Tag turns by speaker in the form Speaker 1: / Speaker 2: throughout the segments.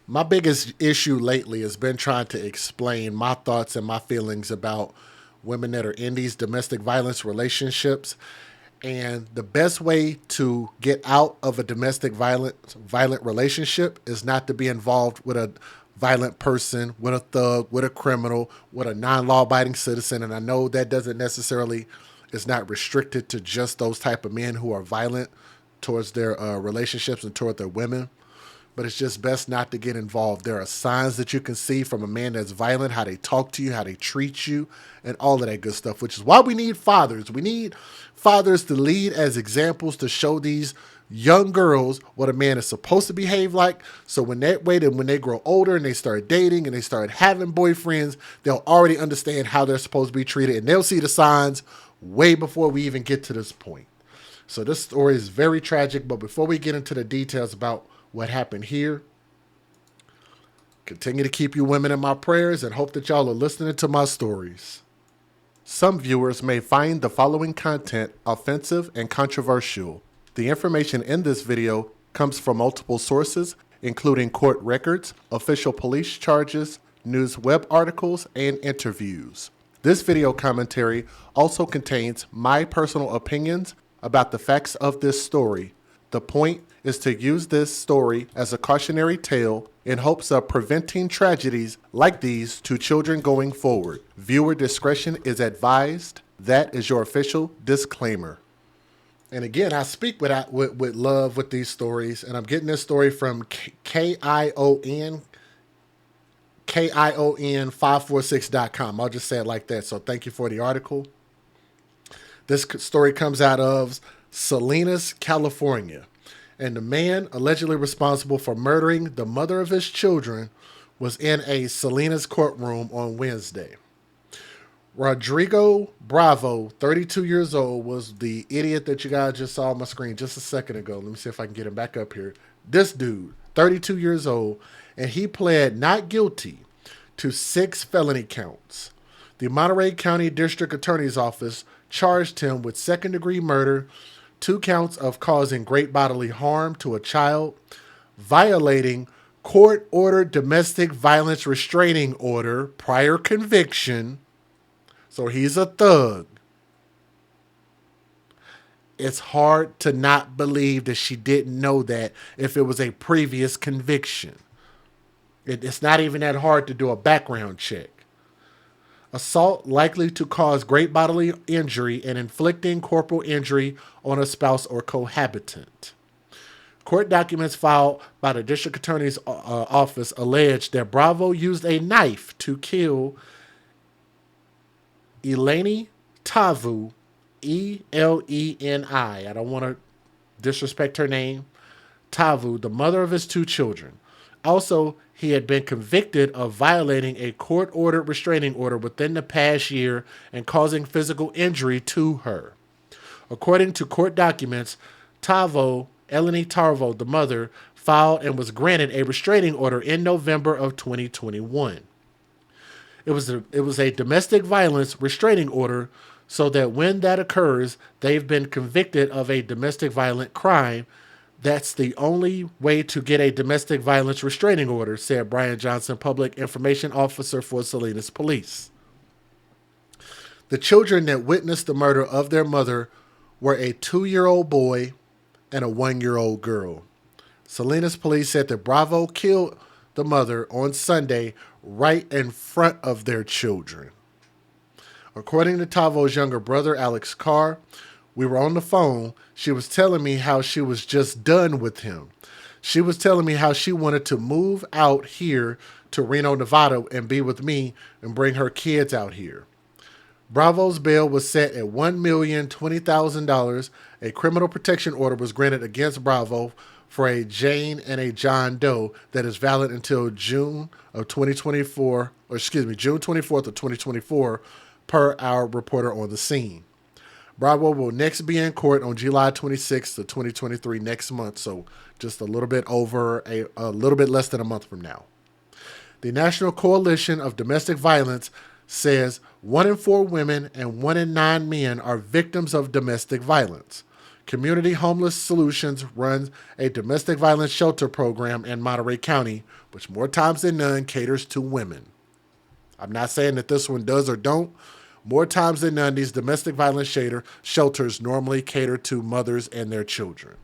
Speaker 1: My biggest issue lately has been trying to explain my thoughts and my feelings about women that are in these domestic violence relationships. And the best way to get out of a domestic violent relationship is not to be involved with a violent person, with a thug, with a criminal, with a non-law abiding citizen. And I know that doesn't necessarily is not restricted to just those type of men who are violent towards their relationships and toward their women, but it's just best not to get involved. There are signs that you can see from a man that's violent, how they talk to you, how they treat you, and all of that good stuff, which is why we need fathers. We need fathers to lead as examples to show these young girls what a man is supposed to behave like. So when they grow older and they start dating and they start having boyfriends, they'll already understand how they're supposed to be treated, and they'll see the signs way before we even get to this point. So this story is very tragic, but before we get into the details about what happened here, continue to keep you women in my prayers and hope that y'all are listening to my stories. Some viewers may find the following content offensive and controversial. The information in this video comes from multiple sources, including court records, official police charges, news web articles, and interviews. This video commentary also contains my personal opinions about the facts of this story. The point is to use this story as a cautionary tale in hopes of preventing tragedies like these to children going forward. Viewer discretion is advised. That is your official disclaimer. And again, I speak with love with these stories, and I'm getting this story from KION546.com. I'll just say it like that. So thank you for the article. This story comes out of Salinas, California. And the man allegedly responsible for murdering the mother of his children was in a Salinas courtroom on Wednesday. Rodrigo Bravo, 32 years old, was the idiot that you guys just saw on my screen just a second ago. Let me see if I can get him back up here. This dude, 32 years old, and he pled not guilty to 6 felony counts. The Monterey County District Attorney's Office charged him with second-degree murder, 2 counts of causing great bodily harm to a child, violating court-ordered domestic violence restraining order, prior conviction. So he's a thug. It's hard to not believe that she didn't know that if it was a previous conviction. It's not even that hard to do a background check. Assault likely to cause great bodily injury and inflicting corporal injury on a spouse or cohabitant. Court documents filed by the district attorney's office allege that Bravo used a knife to kill Eleni Tavu, Eleni. I don't want to disrespect her name. Tavu, the mother of his 2 children. Also, he had been convicted of violating a court-ordered restraining order within the past year and causing physical injury to her. According to court documents, Eleni Tarvo, the mother, filed and was granted a restraining order in November of 2021. It was a domestic violence restraining order so that when that occurs, they've been convicted of a domestic violent crime. That's the only way to get a domestic violence restraining order, said Brian Johnson, public information officer for Salinas Police. The children that witnessed the murder of their mother were a 2-year-old boy and a 1-year-old girl. Salinas Police said that Bravo killed the mother on Sunday right in front of their children. According to Tavo's younger brother, Alex Carr, we were on the phone. She was telling me how she was just done with him. She was telling me how she wanted to move out here to Reno, Nevada and be with me and bring her kids out here. Bravo's bail was set at $1,020,000. A criminal protection order was granted against Bravo for a Jane and a John Doe that is valid until June 24th of 2024, per our reporter on the scene. Bravo will next be in court on July 26th of 2023 next month, so just a little bit less than a month from now. The National Coalition of Domestic Violence says 1 in 4 women and 1 in 9 men are victims of domestic violence. Community Homeless Solutions runs a domestic violence shelter program in Monterey County, which more times than none caters to women. I'm not saying that this one does or don't. More times than none, these domestic violence shelters normally cater to mothers and their children.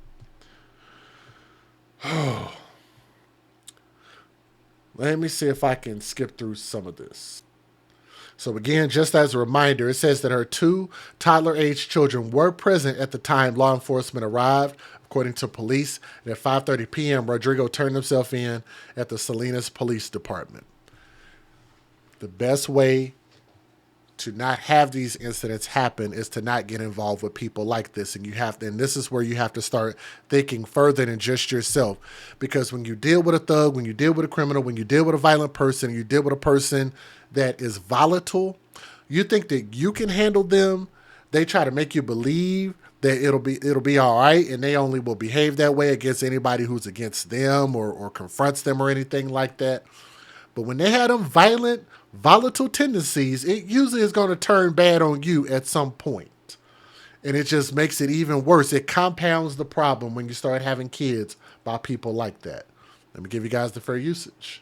Speaker 1: Let me see if I can skip through some of this. So again, just as a reminder, it says that her 2 toddler-aged children were present at the time law enforcement arrived. According to police, and at 5:30 p.m., Rodrigo turned himself in at the Salinas Police Department. The best way to not have these incidents happen is to not get involved with people like this. And this is where you have to start thinking further than just yourself. Because when you deal with a thug, when you deal with a criminal, when you deal with a violent person, you deal with a person that is volatile, you think that you can handle them. They try to make you believe that it'll be all right, and they only will behave that way against anybody who's against them or confronts them or anything like that. But when they have them volatile tendencies, it usually is going to turn bad on you at some point. And it just makes it even worse. It compounds the problem when you start having kids by people like that. Let me give you guys the fair usage.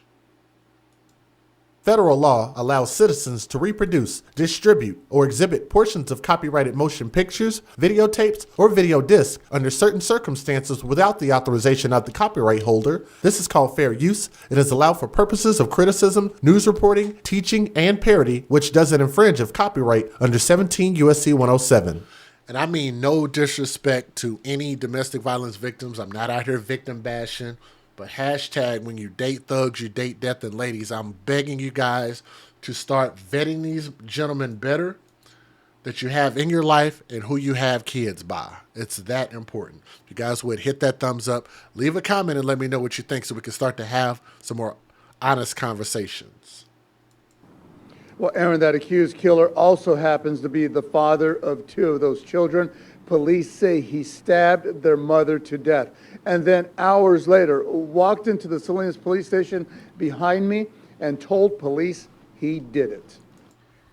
Speaker 1: Federal law allows citizens to reproduce, distribute, or exhibit portions of copyrighted motion pictures, videotapes, or video discs under certain circumstances without the authorization of the copyright holder. This is called fair use. It is allowed for purposes of criticism, news reporting, teaching, and parody, which doesn't infringe of copyright under 17 U.S.C. 107. And I mean no disrespect to any domestic violence victims. I'm not out here victim bashing. But hashtag when you date thugs, you date death. And ladies, I'm begging you guys to start vetting these gentlemen better that you have in your life and who you have kids by. It's that important. If you guys would hit that thumbs up, leave a comment and let me know what you think so we can start to have some more honest conversations.
Speaker 2: Well, Aaron, that accused killer also happens to be the father of 2 of those children. Police say he stabbed their mother to death and then hours later walked into the Salinas police station behind me and told police he did it.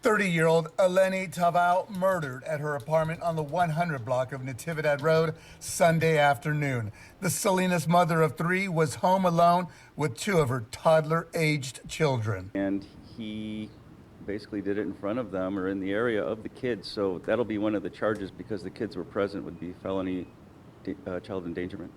Speaker 2: 30-year-old Eleni Tavao murdered at her apartment on the 100 block of Natividad Road Sunday afternoon. The Salinas mother of 3 was home alone with 2 of her toddler-aged children.
Speaker 3: And he basically did it in front of them or in the area of the kids. So that'll be one of the charges because the kids were present would be felony child endangerment.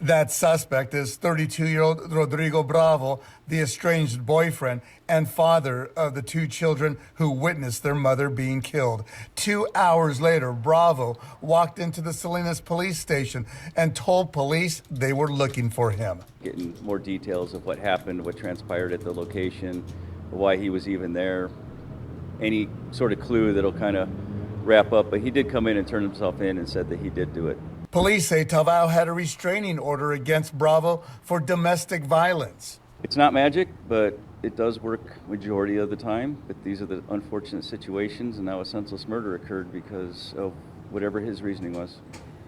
Speaker 2: That suspect is 32-year-old Rodrigo Bravo, the estranged boyfriend and father of the 2 children who witnessed their mother being killed. 2 hours later, Bravo walked into the Salinas police station and told police they were looking for him.
Speaker 3: Getting more details of what happened, what transpired at the location, why he was even there, any sort of clue that'll kind of wrap up. But he did come in and turn himself in and said that he did do it.
Speaker 2: Police say Tavao had a restraining order against Bravo for domestic violence.
Speaker 3: It's not magic, but it does work majority of the time. But these are the unfortunate situations, and now a senseless murder occurred because of whatever his reasoning was.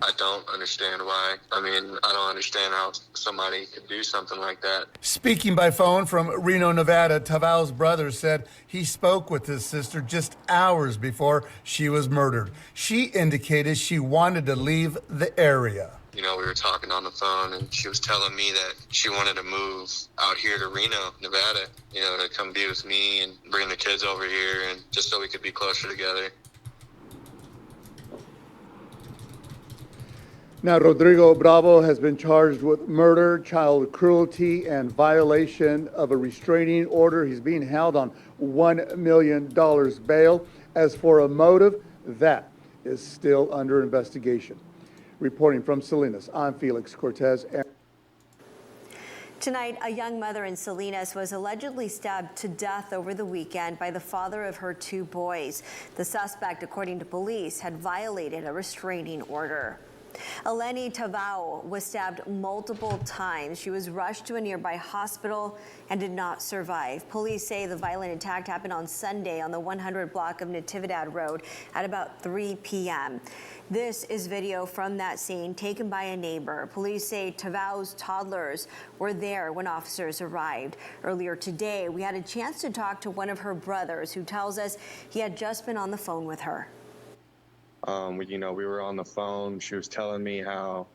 Speaker 4: I don't understand why. I don't understand how somebody could do something like that.
Speaker 2: Speaking by phone from Reno, Nevada, Tavao's brother said he spoke with his sister just hours before she was murdered. She indicated she wanted to leave the area.
Speaker 4: We were talking on the phone, and she was telling me that she wanted to move out here to Reno, Nevada, to come be with me and bring the kids over here, and just so we could be closer together.
Speaker 2: Now, Rodrigo Bravo has been charged with murder, child cruelty, and violation of a restraining order. He's being held on $1 million bail. As for a motive, that is still under investigation. Reporting from Salinas, I'm Felix Cortez.
Speaker 5: Tonight, a young mother in Salinas was allegedly stabbed to death over the weekend by the father of her 2 boys. The suspect, according to police, had violated a restraining order. Eleni Tavao was stabbed multiple times. She was rushed to a nearby hospital and did not survive. Police say the violent attack happened on Sunday on the 100 block of Natividad Road at about 3 p.m. This is video from that scene taken by a neighbor. Police say Tavao's toddlers were there when officers arrived. Earlier today, we had a chance to talk to one of her brothers who tells us he had just been on the phone with her.
Speaker 4: We were on the phone. She was telling me how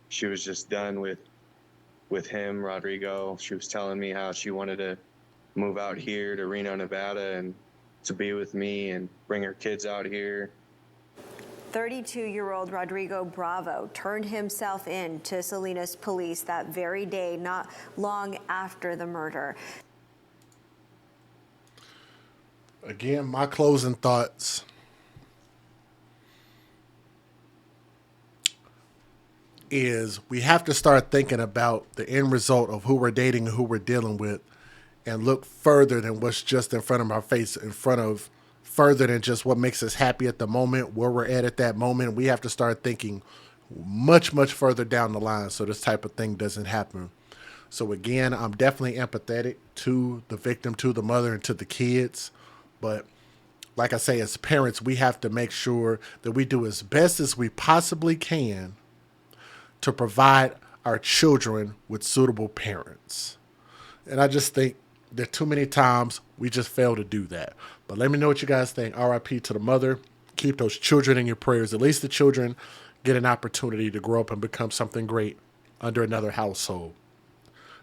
Speaker 4: she was just done with him, Rodrigo. She was telling me how she wanted to move out here to Reno, Nevada, and to be with me and bring her kids out here.
Speaker 5: 32-year-old Rodrigo Bravo turned himself in to Salinas police that very day, not long after the murder.
Speaker 1: Again, my closing thoughts. Is we have to start thinking about the end result of who we're dating and who we're dealing with and look further than what's just in front of our face, further than just what makes us happy at the moment, where we're at that moment. We have to start thinking much, much further down the line so this type of thing doesn't happen. So again, I'm definitely empathetic to the victim, to the mother, and to the kids. But like I say, as parents, we have to make sure that we do as best as we possibly can to provide our children with suitable parents. And I just think that too many times we just fail to do that. But let me know what you guys think. RIP to the mother. Keep those children in your prayers. At least the children get an opportunity to grow up and become something great under another household.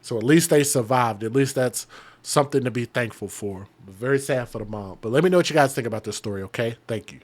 Speaker 1: So at least they survived. At least that's something to be thankful for. But very sad for the mom. But let me know what you guys think about this story, okay? Thank you.